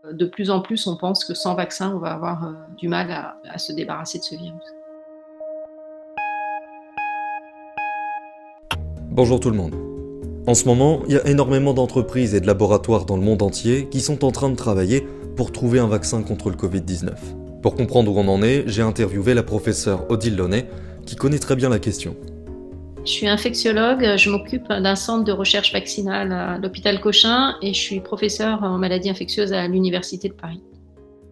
De plus en plus, on pense que sans vaccin, on va avoir du mal à se débarrasser de ce virus. Bonjour tout le monde. En ce moment, il y a énormément d'entreprises et de laboratoires dans le monde entier qui sont en train de travailler pour trouver un vaccin contre le Covid-19. Pour comprendre où on en est, j'ai interviewé la professeure Odile Launay, qui connaît très bien la question. Je suis infectiologue, je m'occupe d'un centre de recherche vaccinale à l'hôpital Cochin et je suis professeure en maladies infectieuses à l'Université de Paris.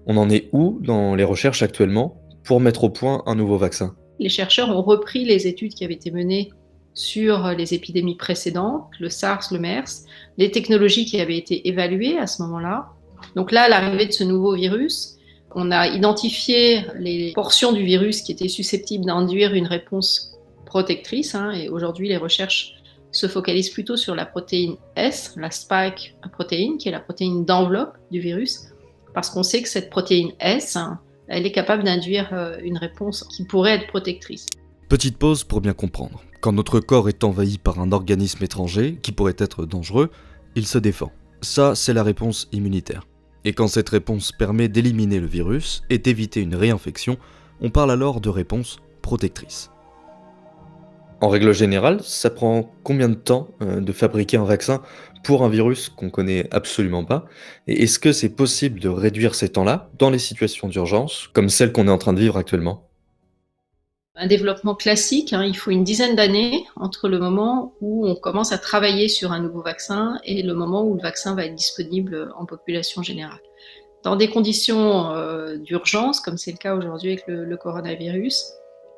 On en est où dans les recherches actuellement pour mettre au point un nouveau vaccin ? Les chercheurs ont repris les études qui avaient été menées sur les épidémies précédentes, le SARS, le MERS, les technologies qui avaient été évaluées à ce moment-là. Donc là, à l'arrivée de ce nouveau virus, on a identifié les portions du virus qui étaient susceptibles d'induire une réponse protectrice, et aujourd'hui les recherches se focalisent plutôt sur la protéine S, la spike protéine, qui est la protéine d'enveloppe du virus, parce qu'on sait que cette protéine S, elle est capable d'induire une réponse qui pourrait être protectrice. Petite pause pour bien comprendre. Quand notre corps est envahi par un organisme étranger qui pourrait être dangereux, il se défend. Ça, c'est la réponse immunitaire. Et quand cette réponse permet d'éliminer le virus et d'éviter une réinfection, on parle alors de réponse protectrice. En règle générale, ça prend combien de temps de fabriquer un vaccin pour un virus qu'on connaît absolument pas? Et est-ce que c'est possible de réduire ces temps-là dans les situations d'urgence, comme celle qu'on est en train de vivre actuellement? Un développement classique, il faut une dizaine d'années entre le moment où on commence à travailler sur un nouveau vaccin et le moment où le vaccin va être disponible en population générale. Dans des conditions d'urgence, comme c'est le cas aujourd'hui avec le coronavirus,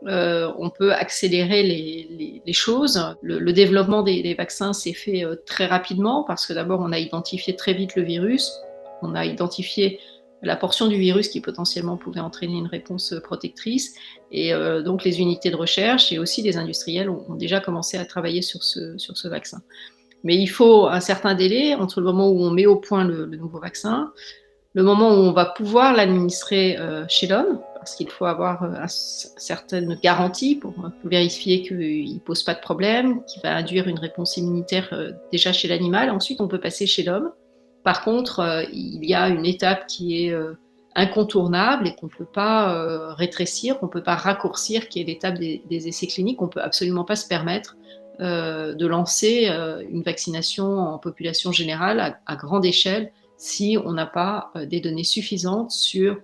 on peut accélérer les choses. Le développement des vaccins s'est fait très rapidement parce que d'abord on a identifié très vite le virus, on a identifié la portion du virus qui potentiellement pouvait entraîner une réponse protectrice et donc les unités de recherche et aussi les industriels ont déjà commencé à travailler sur ce vaccin. Mais il faut un certain délai entre le moment où on met au point le nouveau vaccin, le moment où on va pouvoir l'administrer chez l'homme, parce qu'il faut avoir certaines garanties pour vérifier qu'il ne pose pas de problème, qu'il va induire une réponse immunitaire déjà chez l'animal. Ensuite, on peut passer chez l'homme. Par contre, il y a une étape qui est incontournable et qu'on ne peut pas rétrécir, qu'on ne peut pas raccourcir, qui est l'étape des essais cliniques. On ne peut absolument pas se permettre de lancer une vaccination en population générale à grande échelle si on n'a pas des données suffisantes sur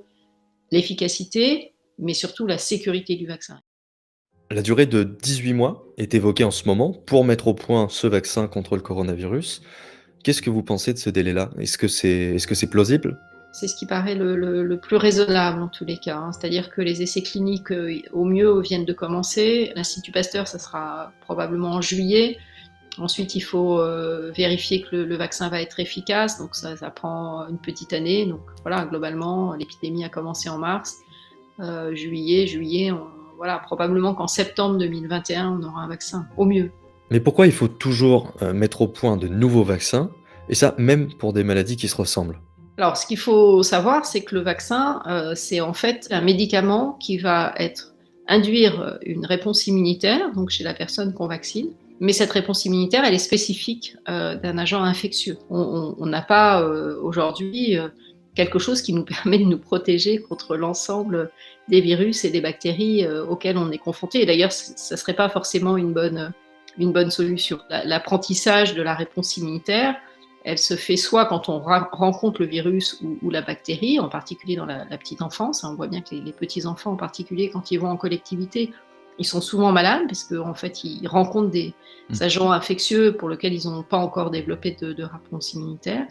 l'efficacité, mais surtout la sécurité du vaccin. La durée de 18 mois est évoquée en ce moment pour mettre au point ce vaccin contre le coronavirus. Qu'est-ce que vous pensez de ce délai-là? Est-ce que c'est plausible? C'est ce qui paraît le plus raisonnable en tous les cas. C'est-à-dire que les essais cliniques, au mieux, viennent de commencer. L'Institut Pasteur, ça sera probablement en juillet. Ensuite, il faut vérifier que le vaccin va être efficace, donc ça prend une petite année. Donc voilà, globalement, l'épidémie a commencé en mars, juillet, voilà, probablement qu'en septembre 2021, on aura un vaccin, au mieux. Mais pourquoi il faut toujours mettre au point de nouveaux vaccins, et ça même pour des maladies qui se ressemblent? Alors, ce qu'il faut savoir, c'est que le vaccin, c'est en fait un médicament qui va induire une réponse immunitaire, donc chez la personne qu'on vaccine. Mais cette réponse immunitaire, elle est spécifique d'un agent infectieux. On n'a pas aujourd'hui quelque chose qui nous permet de nous protéger contre l'ensemble des virus et des bactéries auxquelles on est confronté. Et d'ailleurs, ça ne serait pas forcément une bonne solution. L'apprentissage de la réponse immunitaire, elle se fait soit quand on rencontre le virus ou la bactérie, en particulier dans la petite enfance. On voit bien que les petits enfants en particulier, quand ils vont en collectivité, ils sont souvent malades parce qu'en fait, ils rencontrent des agents infectieux pour lesquels ils n'ont pas encore développé de réponse immunitaire.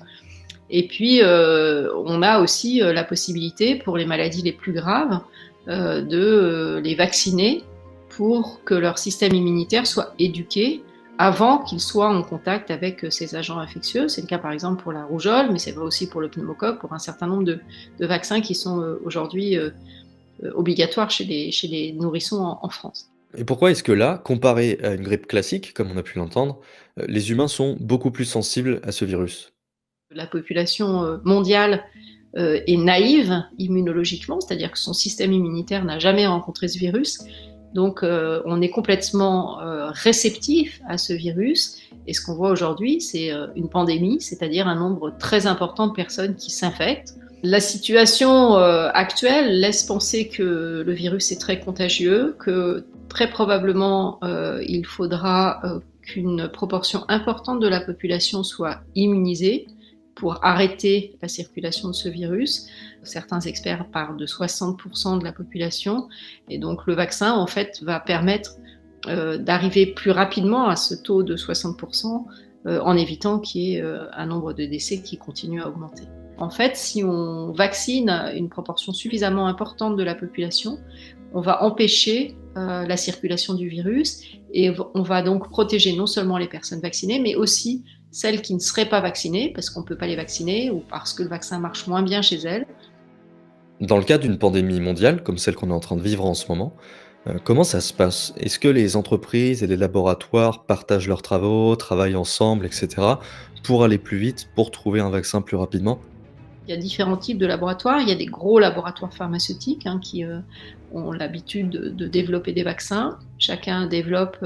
Et puis, on a aussi la possibilité pour les maladies les plus graves de les vacciner pour que leur système immunitaire soit éduqué avant qu'ils soient en contact avec ces agents infectieux. C'est le cas par exemple pour la rougeole, mais c'est vrai aussi pour le pneumocoque, pour un certain nombre de vaccins qui sont aujourd'hui obligatoires chez les nourrissons en France. Et pourquoi est-ce que là, comparé à une grippe classique, comme on a pu l'entendre, les humains sont beaucoup plus sensibles à ce virus? La population mondiale est naïve immunologiquement, c'est-à-dire que son système immunitaire n'a jamais rencontré ce virus. Donc on est complètement réceptif à ce virus. Et ce qu'on voit aujourd'hui, c'est une pandémie, c'est-à-dire un nombre très important de personnes qui s'infectent. La situation actuelle laisse penser que le virus est très contagieux, que très probablement il faudra qu'une proportion importante de la population soit immunisée pour arrêter la circulation de ce virus. Certains experts parlent de 60% de la population, et donc le vaccin en fait va permettre d'arriver plus rapidement à ce taux de 60% en évitant qu'il y ait un nombre de décès qui continue à augmenter. En fait, si on vaccine une proportion suffisamment importante de la population, on va empêcher la circulation du virus et on va donc protéger non seulement les personnes vaccinées, mais aussi celles qui ne seraient pas vaccinées parce qu'on ne peut pas les vacciner ou parce que le vaccin marche moins bien chez elles. Dans le cas d'une pandémie mondiale, comme celle qu'on est en train de vivre en ce moment, comment ça se passe? Est-ce que les entreprises et les laboratoires partagent leurs travaux, travaillent ensemble, et cetera, pour aller plus vite, pour trouver un vaccin plus rapidement? Il y a différents types de laboratoires. Il y a des gros laboratoires pharmaceutiques qui ont l'habitude de développer des vaccins. Chacun développe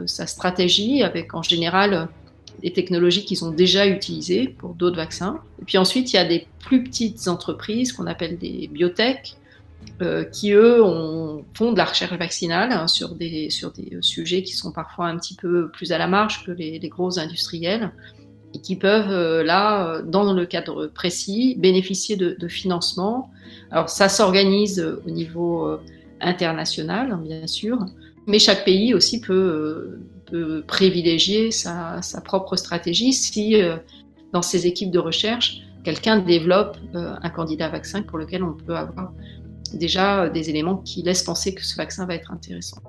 sa stratégie avec en général des technologies qu'ils ont déjà utilisées pour d'autres vaccins. Et puis ensuite, il y a des plus petites entreprises qu'on appelle des biotech qui, eux, font de la recherche vaccinale sur des sujets qui sont parfois un petit peu plus à la marge que les gros industriels et qui peuvent, dans le cadre précis, bénéficier de financement. Alors ça s'organise au niveau international, bien sûr, mais chaque pays aussi peut privilégier sa propre stratégie si, dans ses équipes de recherche, quelqu'un développe un candidat vaccin pour lequel on peut avoir déjà des éléments qui laissent penser que ce vaccin va être intéressant.